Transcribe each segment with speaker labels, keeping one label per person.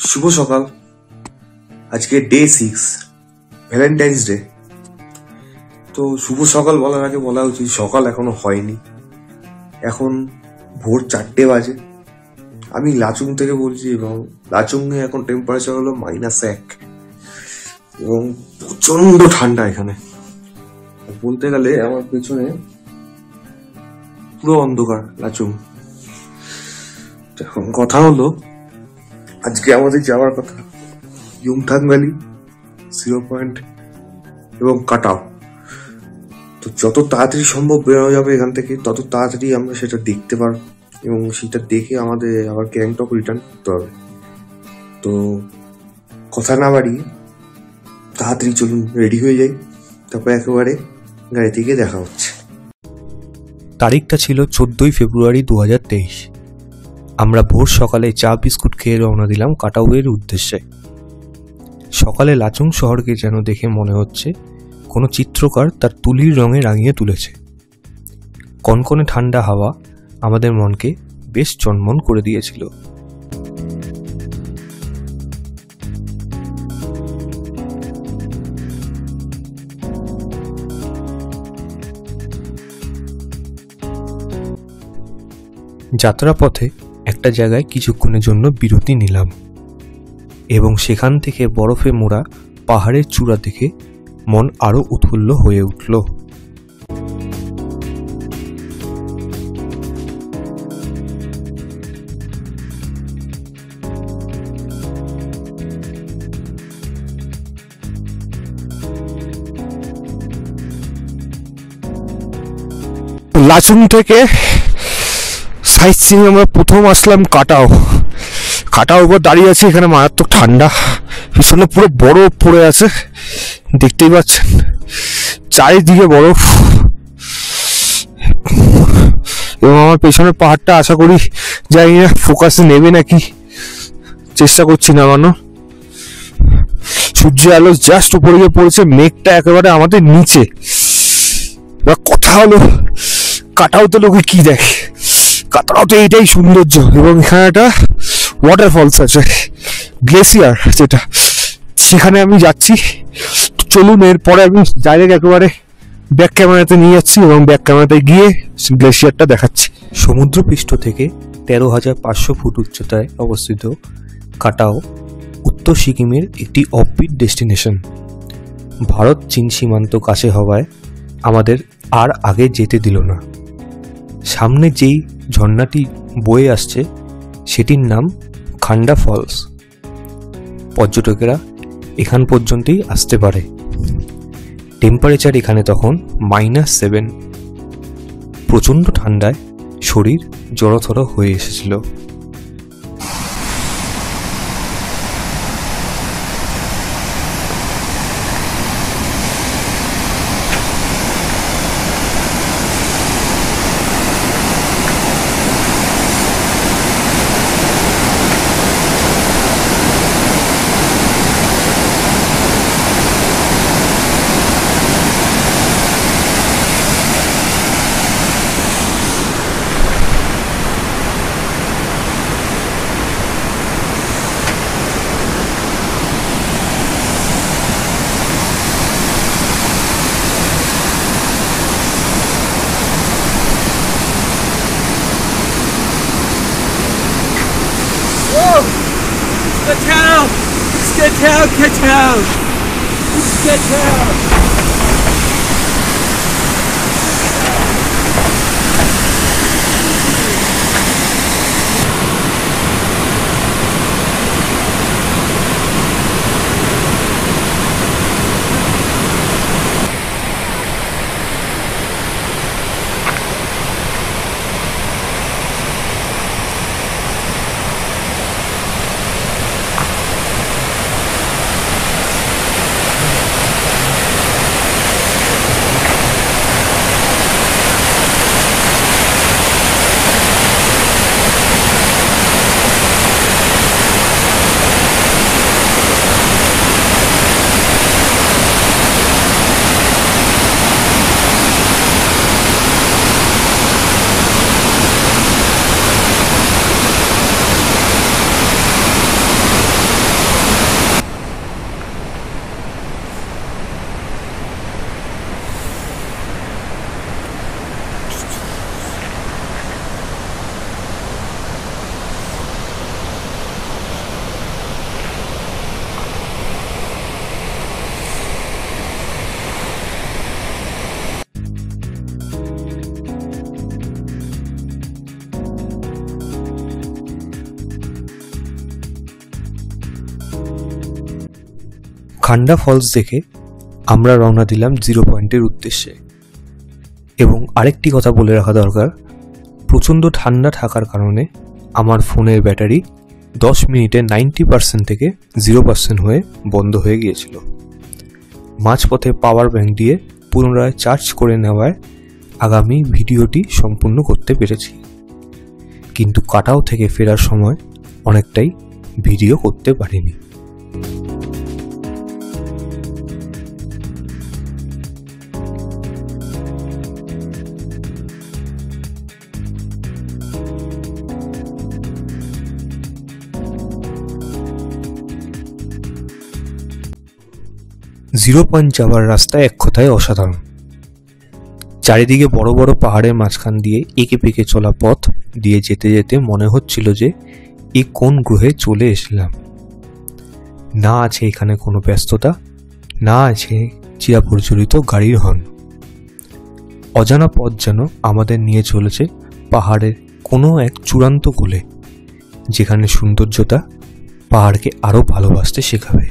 Speaker 1: শুভ সকাল। আজকে day 6, Valentine's day. তো শুভ সকাল বলার আগে বলা উচিত সকাল এখনো হয়নি, এখন ভোর 4টে বাজে। আমি লাচুং থেকে বলছি এবং লাচুংয়ে এখন টেম্পারেচার হলো -1 এবং প্রচন্ড ঠান্ডা এখানে। বলতে গেলে আমার পেছনে পুরো অন্ধকার লাচুং। এখন কথা হলো, আজকে আমাদের যাওয়ার কথা ইয়ুমথাং ভ্যালি, 0 পয়েন্ট এবং কাটাও। তো যত তাড়াতাড়ি সম্ভব বেরোনো যাবে এখান থেকে, তত তাড়াতাড়ি আমরা সেটা দেখতে পারবো এবং সেটা দেখে আমাদের আবার গ্যাংটক রিটার্ন করতে হবে। তো কথা না বাড়িয়ে তাড়াতাড়ি চলুন, রেডি হয়ে যাই, তারপর একেবারে গাড়ি থেকে দেখা হচ্ছে।
Speaker 2: তারিখটা ছিল 14 ফেব্রুয়ারি 2023। আমরা ভোর সকালে চা বিস্কুট খেয়ে রওনা দিলাম কাটাউয়ের উদ্দেশ্যে। সকালে লাচুং শহরকে যেন দেখে মনে হচ্ছে কোনো চিত্রকার তার তুলির রঙে রাঙিয়ে তুলেছে। কনকনে ঠান্ডা হাওয়া আমাদের মনকে বেশ চনমন করে দিয়েছিল। যাত্রাপথে একটা জায়গায় কিছুক্ষণের জন্য বিরতি নিলাম এবং সেখান থেকে বরফে মোড়া পাহাড়ের চূড়া দেখে মন আরো উৎফুল্ল হয়ে উঠল। লাচুং থেকে সাইট সিইং আমরা প্রথম আসলাম কাটাও উপর দাঁড়িয়ে আছে। এখানে মারাত্মক ঠান্ডা, পিছনে পুরো বরফ পড়ে আছে, দেখতেই পাচ্ছেন চারিদিকে বরফ। এবং আমার পেছনের পাহাড়টা আশা করি জানি না ফোকাসে নেবে নাকি, চেষ্টা করছি নামানো। সূর্য আলো জাস্ট উপরে গিয়ে পড়েছে, মেঘটা একেবারে আমাদের নিচে। কথা হলো, কাটাওতে লোকে কি দেখে, কাটাওতে এটাই সৌন্দর্য। এবং এখানে একটা ওয়াটারফলস আছে, গ্লেসিয়ার, যেটা সেখানে আমি যাচ্ছি। চলুন, এরপরে আমি ডাইরেক্ট একেবারে ব্যাক ক্যামেরাতে নিয়ে যাচ্ছি এবং ব্যাক ক্যামেরাতে গিয়ে গ্লেসিয়ারটা দেখাচ্ছি। সমুদ্রপৃষ্ঠ থেকে 13,500 ফুট উচ্চতায় অবস্থিত কাটাও উত্তর সিকিমের একটি অফবিট ডেস্টিনেশন। ভারত চীন সীমান্ত কাছে হওয়ায় আমাদের আর আগে যেতে দিল না। সামনে যেই ঝর্ণাটি বয়ে আসছে সেটির নাম খান্ডা ফলস। পর্যটকেরা এখান পর্যন্তই আসতে পারে। টেম্পারেচার এখানে তখন -7। প্রচণ্ড ঠান্ডায় শরীর জড়থর হয়ে এসেছিল। Get out! খান্ডা ফলস দেখে আমরা রওনা দিলাম 0 পয়েন্টের উদ্দেশ্যে। এবং আরেকটি কথা বলে রাখা দরকার, প্রচণ্ড ঠান্ডা থাকার কারণে আমার ফোনের ব্যাটারি 10 মিনিটে 90% থেকে 0% হয়ে বন্ধ হয়ে গিয়েছিল। মাঝপথে পাওয়ার ব্যাংক দিয়ে পুনরায় চার্জ করে নেওয়ায় আগামী ভিডিওটি সম্পূর্ণ করতে পেরেছি, কিন্তু কাটাও থেকে ফেরার সময় অনেকটাই ভিডিও করতে পারিনি। জিরো পয়েন্ট যাওয়ার রাস্তা এক কথায় অসাধারণ। চারিদিকে বড় বড় পাহাড়ের মাঝখান দিয়ে এঁকে পেকে চলা পথ দিয়ে যেতে যেতে মনে হচ্ছিল যে এ কোন গ্রহে চলে এসলাম। না আছে এখানে কোনো ব্যস্ততা, না আছে চিরাপরিচিত গাড়ির হর্ন। অজানা পথ যেন আমাদের নিয়ে চলেছে পাহাড়ের কোনো এক চূড়ান্ত কোলে, যেখানে সৌন্দর্যতা পাহাড়কে আরো ভালোবাসতে শেখাবে।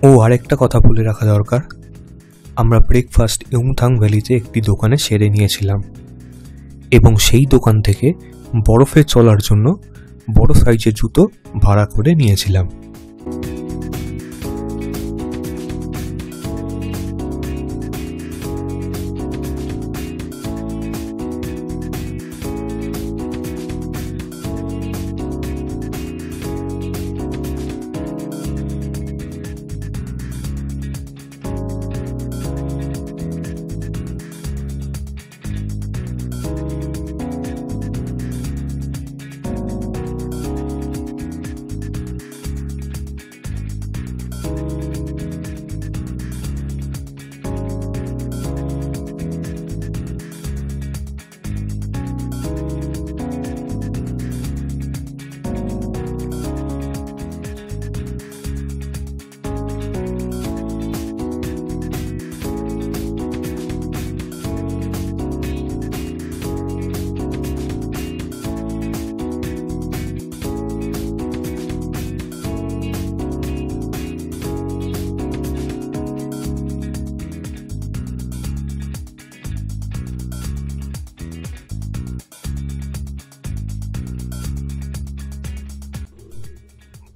Speaker 2: ও আরেকটা কথা বলে রাখা দরকার, আমরা ব্রেকফাস্ট ইয়ুমথাং ভ্যালিতে একটি দোকানে সেরে নিয়েছিলাম এবং সেই দোকান থেকে বরফে চলার জন্য বড় সাইজের জুতো ভাড়া করে নিয়েছিলাম।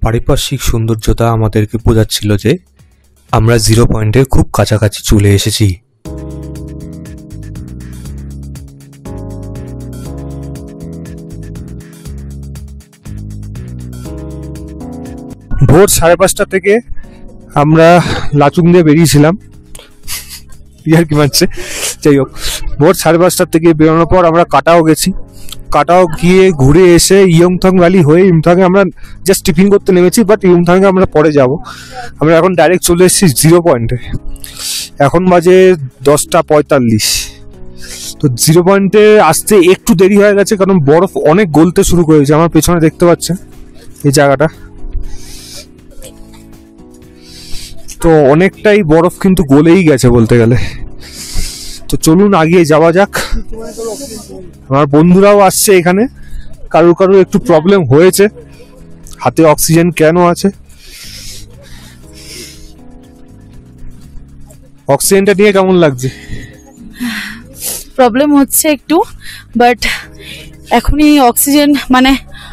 Speaker 2: পারিপার্শ্বিক সৌন্দর্যতা আমাদেরকে বোঝাচ্ছিল যে আমরা 0 পয়েন্টের খুব কাছাকাছি চলে এসেছি। ভোর 5:30 থেকে আমরা লাচুং দিয়ে বেরিয়েছিলাম, ইয়ার কি মানছে। যাই হোক, ভোর 5:30 থেকে বেরোনোর পর আমরা কাটাও গেছি। কাটাও গিয়ে ঘুরে এসে ইয়ংথং ভ্যালি হয়ে ইমথাংয়ে আমরা জাস্ট টিফিন করতে নেমেছি, বাট ইয়ংথংয়ে আমরা পরে যাব। আমরা এখন ডাইরেক্ট চলে এসেছি 0 পয়েন্টে। এখন বাজে 10:45। তো 0 পয়েন্টে আসতে একটু দেরি হয়ে গেছে, কারণ বরফ অনেক গলতে শুরু করেছে। আমার পেছনে দেখতে পাচ্ছেন এই জায়গাটা, তো অনেকটাই বরফ কিন্তু গলেই গেছে বলতে গেলে। তো চলুন আগিয়ে যাওয়া যাক। আমার বন্ধুরাও আসছে এখানে, কারোর কারোর একটু প্রবলেম হয়েছে, হাতে অক্সিজেন কেন আছে। অক্সিজেনটা নিয়ে কেমন লাগছে?
Speaker 3: প্রবলেম হচ্ছে একটু, বাট এখনই অক্সিজেন মানে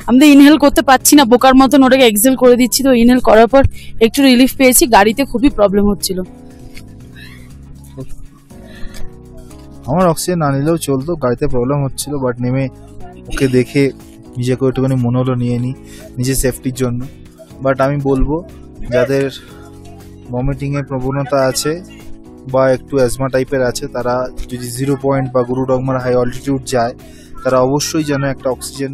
Speaker 3: আমি তো ইনহেল করতে পারছি না, বোকার মতন ওটাকে এক্সেল করে দিচ্ছি। তো ইনহেল করার পর একটু রিলিফ পেয়েছি। গাড়িতে খুবই প্রবলেম হচ্ছিল।
Speaker 4: আমার অক্সিজেন না নিলেও চলতো, গাড়িতে প্রবলেম হচ্ছিল, বাট নেমে ওকে দেখে নিজেকে একটুখানি মনে হলো নিয়ে নিই নিজের সেফটির জন্য। বাট আমি বলবো যাদের ভমিটিংয়ের প্রবণতা আছে বা একটু অ্যাজমা টাইপের আছে, তারা যদি 0 পয়েন্ট বা গুরু ডগমার হাই অল্টিটিউড যায়, তারা অবশ্যই যেন একটা অক্সিজেন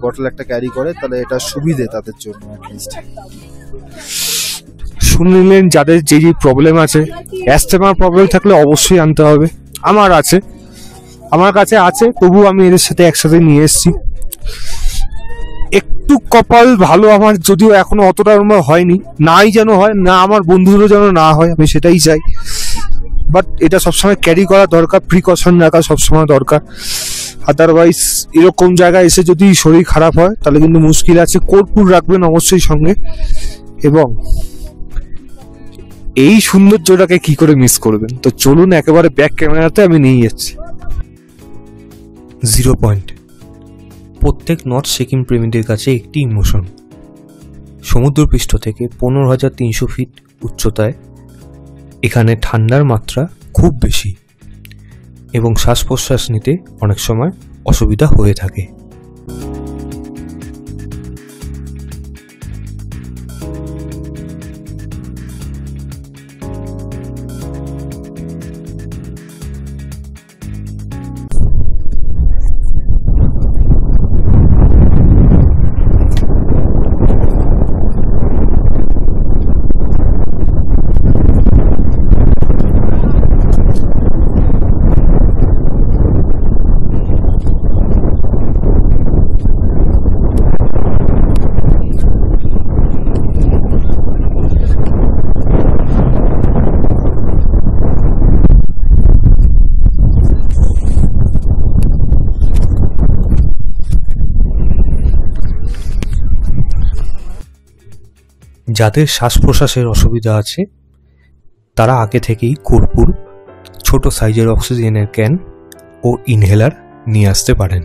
Speaker 4: বটল একটা ক্যারি করে, তাহলে এটা সুবিধে তাদের জন্য। অ্যাটলিস্ট
Speaker 2: শুনলেন যাদের যে যে প্রবলেম আছে, অ্যাস্থমার প্রবলেম থাকলে অবশ্যই আনতে হবে। আমার আছে, আমার কাছে আছে, তবু আমি এদের সাথে একসাথে নিয়ে এসেছি। একটু কপাল ভালো আমার, যদিও এখনো অতটা আমার হয়নি, নাই যেন হয় না, আমার বন্ধুদেরও যেন না হয়, আমি সেটাই চাই। বাট এটা সবসময় ক্যারি করা দরকার, প্রিকশন রাখা সবসময় দরকার। আদারওয়াইজ এরকম জায়গায় এসে যদি শরীর খারাপ হয় তাহলে কিন্তু মুশকিল আছে। কর্পূর রাখবেন অবশ্যই সঙ্গে, এবং এই সৌন্দর্যটাকে কি করে মিস করবেন। তো চলুন একেবারে ব্যাক ক্যামেরাতে আমি নিয়ে যাচ্ছি। 0 পয়েন্ট প্রত্যেক নর্থ সিকিম প্রেমীদের কাছে একটি ইমোশন। সমুদ্রপৃষ্ঠ থেকে 15,300 ফিট উচ্চতায় এখানে ঠান্ডার মাত্রা খুব বেশি এবং শ্বাস প্রশ্বাস নিতে অনেক সময় অসুবিধা হয়ে থাকে। যাদের শ্বাস প্রশ্বাসের অসুবিধা আছে তারা আগে থেকেই কর্পূর, ছোট সাইজের অক্সিজেনের ক্যান ও ইনহেলার নিয়ে আসতে পারেন।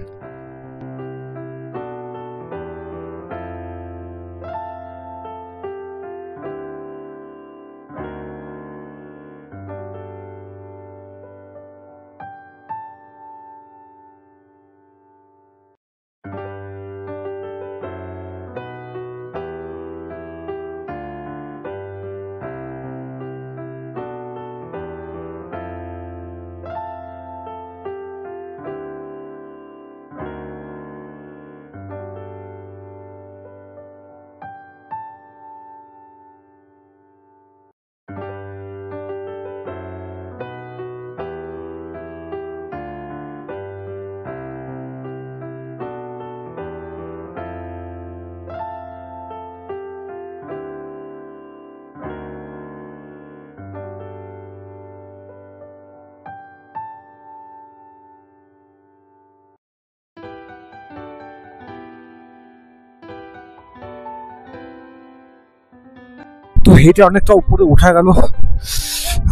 Speaker 2: তো হেঁটে অনেকটা উপরে ওঠা গেল।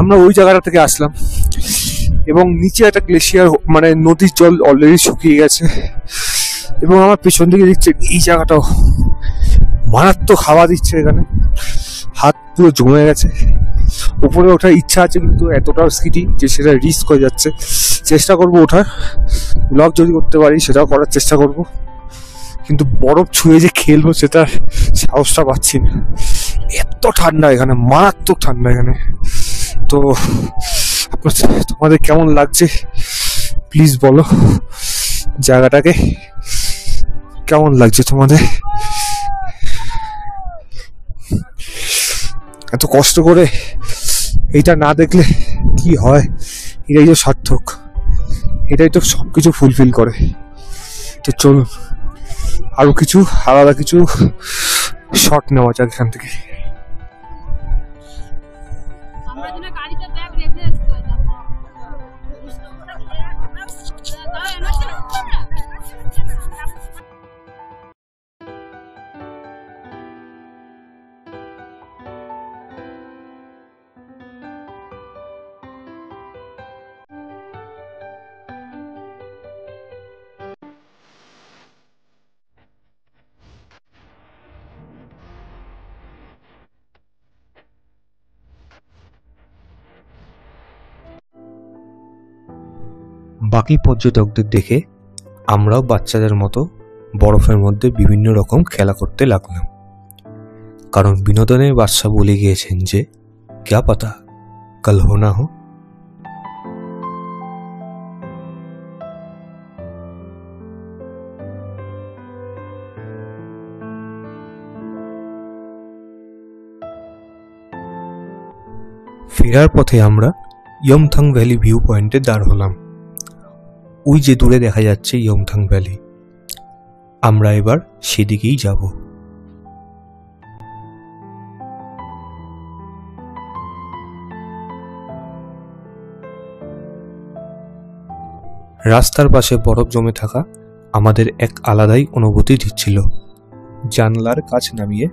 Speaker 2: আমরা ওই জায়গাটা থেকে আসলাম এবং নিচে একটা গ্লেশিয়ার, মানে নদীর জল অলরেডি শুকিয়ে গেছে। এবং আমার পেছন দিকে দেখছি এই জায়গাটাও মারাত্মক হাওয়া দিচ্ছে এখানে, হাত পুরো জমে গেছে। উপরে ওঠার ইচ্ছা আছে কিন্তু এতটা স্কিটি যে সেটা রিস্ক হয়ে যাচ্ছে। চেষ্টা করব ওঠার, ব্লগ যদি করতে পারি সেটাও করার চেষ্টা করব, কিন্তু বরফ ছুঁয়ে যে খেলবো সেটার সাহসটা পাচ্ছি না। এত ঠান্ডা এখানে, মারাত্মক ঠান্ডা এখানে। তো তোমাদের কেমন লাগছে প্লিজ বলো, জায়গাটাকে কেমন লাগছে তোমাদের? এত কষ্ট করে এইটা না দেখলে কি হয়? এটাই তো সার্থক, এটাই তো সবকিছু ফুলফিল করে। তো চলুন আরো কিছু আলাদা কিছু শট নেওয়া যাক এখান থেকে। বাকি পর্যটকদের দেখে আমরাও বাচ্চাদের মতো বরফের মধ্যে বিভিন্ন রকম খেলা করতে লাগলাম, কারণ বিনোদনের বাদশা বলে গিয়েছেন যে ক্যা পাতা কাল হো না হো। ফেরার পথে আমরা ইয়মথাং ভ্যালি ভিউ পয়েন্টে দাঁড় হলাম। ওই যে দূরে দেখা যাচ্ছে ইয়মথাং ভ্যালি, আমরা এবার সেদিকেই যাব। রাস্তার পাশে বরফ জমে থাকা আমাদের এক আলাদাই অনুভূতি দিচ্ছিল। জানলার কাছ নামিয়ে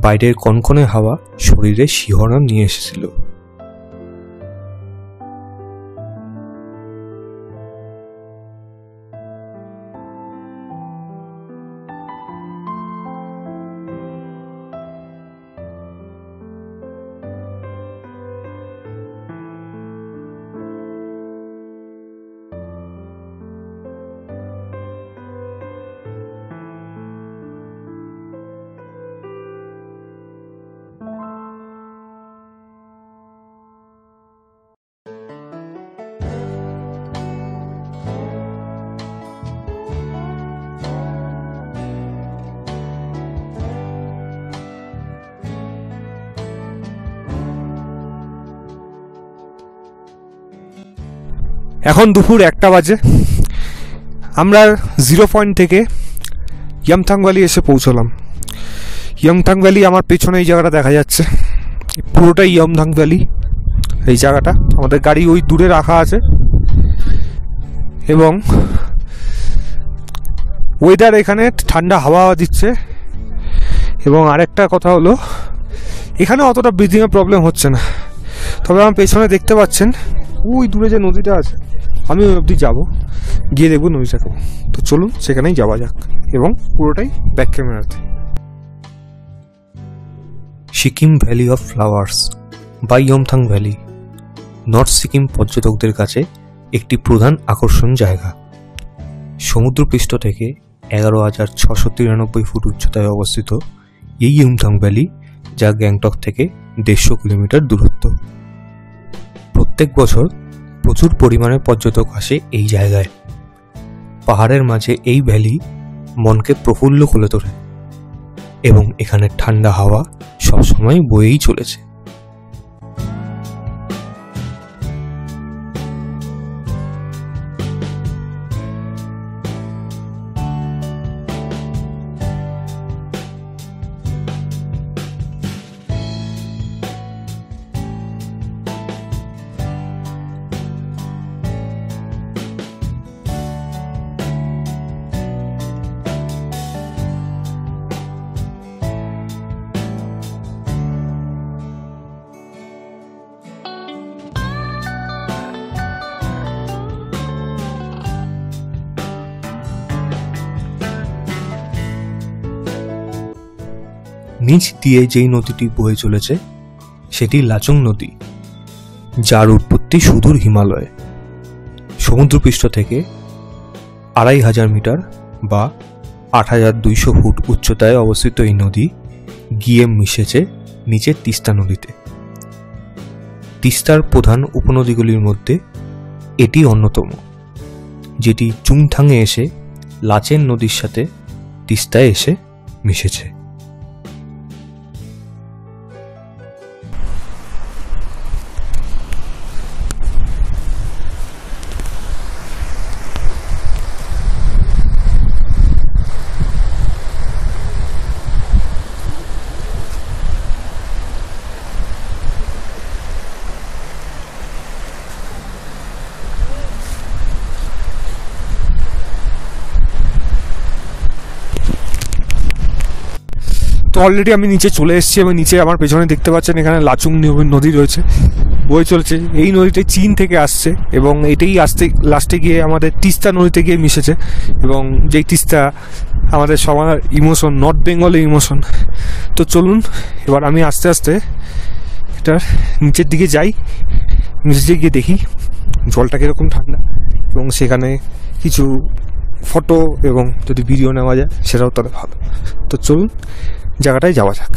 Speaker 2: বাইরের কনকনে হাওয়া শরীরে শিহরণ নিয়ে এসেছিল। এখন দুপুর 1টা বাজে। আমরা 0 পয়েন্ট থেকে ইয়মথাং ভ্যালি এসে পৌঁছলাম। ইয়মথাং ভ্যালি আমার পেছনে এই জায়গাটা দেখা যাচ্ছে, পুরোটাই ইয়মথাং ভ্যালি। এই জায়গাটা আমাদের গাড়ি ওই দূরে রাখা আছে, এবং ওয়েদার এখানে ঠান্ডা হাওয়া দিচ্ছে। এবং আরেকটা কথা হলো, এখানে অতটা ব্রিদিংয়ের প্রবলেম হচ্ছে না। তবে আমার পেছনে দেখতে পাচ্ছেন ওই দূরে যে নদীটা আছে, আমি ওই অবধি যাবো, গিয়ে দেখবো নদীটাকে। তো চলুন সেখানেই যাওয়া যাক, এবং পুরোটাই ব্যাক ক্যামেরাতে। সিকিম ভ্যালি অফ ফ্লাওয়ার্স বা ইয়মথাং ভ্যালি নর্থ সিকিম পর্যটকদের কাছে একটি প্রধান আকর্ষণ জায়গা। সমুদ্রপৃষ্ঠ থেকে 11,693 ফুট উচ্চতায় অবস্থিত এই ইয়মথাং ভ্যালি, যা গ্যাংটক থেকে 150 কিলোমিটার দূরত্ব। প্রত্যেক বছর প্রচুর পরিমাণে পর্যটক আসে এই জায়গায়। পাহাড়ের মাঝে এই ভ্যালি মনকে প্রফুল্ল করে তোলে, এবং এখানে ঠান্ডা হাওয়া সবসময় বয়েই চলেছে। নিচ দিয়ে যেই নদীটি বয়ে চলেছে সেটি লাচুং নদী, যার উৎপত্তি সুদূর হিমালয়ে। সমুদ্রপৃষ্ঠ থেকে 2500 মিটার বা 8200 ফুট উচ্চতায় অবস্থিত এই নদী গিয়ে মিশেছে নিচের তিস্তা নদীতে। তিস্তার প্রধান উপনদীগুলির মধ্যে এটি অন্যতম, যেটি চুংথাংয়ে এসে লাচেন নদীর সাথে তিস্তায় এসে মিশেছে। তো অলরেডি আমি নিচে চলে এসেছি এবং নিচে আমার পেছনে দেখতে পাচ্ছেন এখানে লাচুং নদী রয়েছে, বয়ে চলেছে। এই নদীটি চীন থেকে আসছে এবং এটাই লাস্টে গিয়ে আমাদের তিস্তা নদীতে গিয়ে মিশেছে। এবং যেই তিস্তা আমাদের সবার ইমোশন, নর্থ বেঙ্গলের ইমোশন। তো চলুন এবার আমি আস্তে আস্তে এটার নিচের দিকে যাই, নিচে গিয়ে দেখি জলটা কীরকম ঠান্ডা, এবং সেখানে কিছু ফটো এবং যদি ভিডিও নেওয়া যায় সেটাও তাহলে ভালো। তো চলুন জায়গাটায় যাওয়া যাক।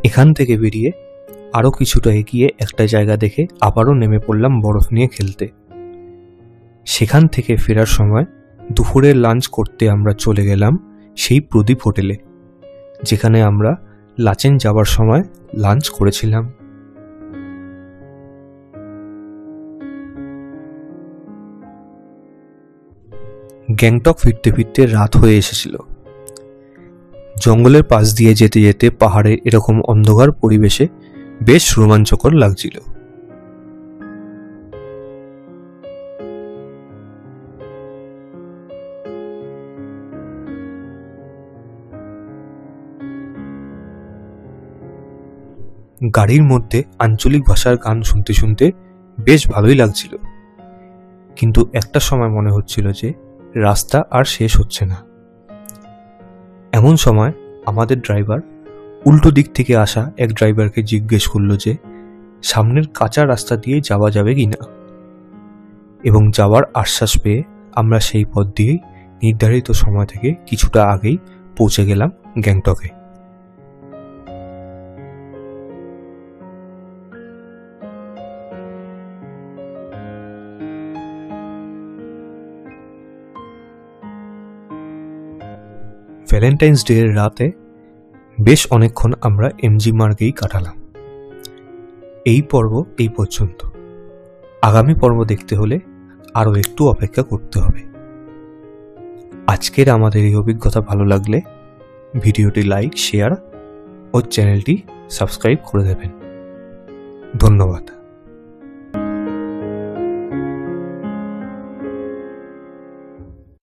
Speaker 2: এখান থেকে বেরিয়ে আরও কিছুটা এগিয়ে একটা জায়গা দেখে আবারও নেমে পড়লাম বরফ নিয়ে খেলতে। সেখান থেকে ফেরার সময় দুপুরের লাঞ্চ করতে আমরা চলে গেলাম সেই প্রদীপ হোটেলে, যেখানে আমরা লাচেন যাবার সময় লাঞ্চ করেছিলাম। গ্যাংটক ফিরতে ফিরতে রাত হয়ে এসেছিল। জঙ্গলের পাশ দিয়ে যেতে যেতে পাহাড়ে এরকম অন্ধকার পরিবেশে বেশ রোমাঞ্চকর লাগছিল। গাড়ির মধ্যে আঞ্চলিক ভাষার গান শুনতে শুনতে বেশ ভালোই লাগছিল, কিন্তু একটা সময় মনে হচ্ছিল যে রাস্তা আর শেষ হচ্ছে না। এমন সময় আমাদের ড্রাইভার উল্টো দিক থেকে আসা এক ড্রাইভারকে জিজ্ঞেস করলো যে সামনের কাঁচা রাস্তা দিয়ে যাওয়া যাবে কিনা, এবং যাওয়ার আশ্বাস পেয়ে আমরা সেই পথ দিয়েই নির্ধারিত সময় থেকে কিছুটা আগেই পৌঁছে গেলাম গ্যাংটকে। ভ্যালেন্টাইন্স ডে এর রাতে বেশ অনেকক্ষণ আমরা এমজি মার্গেই কাটালাম। এই পর্ব এই পর্যন্ত। আগামী পর্ব দেখতে হলে আরও একটু অপেক্ষা করতে হবে। আজকের আমাদের এই অভিজ্ঞতা ভালো লাগলে ভিডিওটি লাইক, শেয়ার ও চ্যানেলটি সাবস্ক্রাইব করে দেবেন। ধন্যবাদ।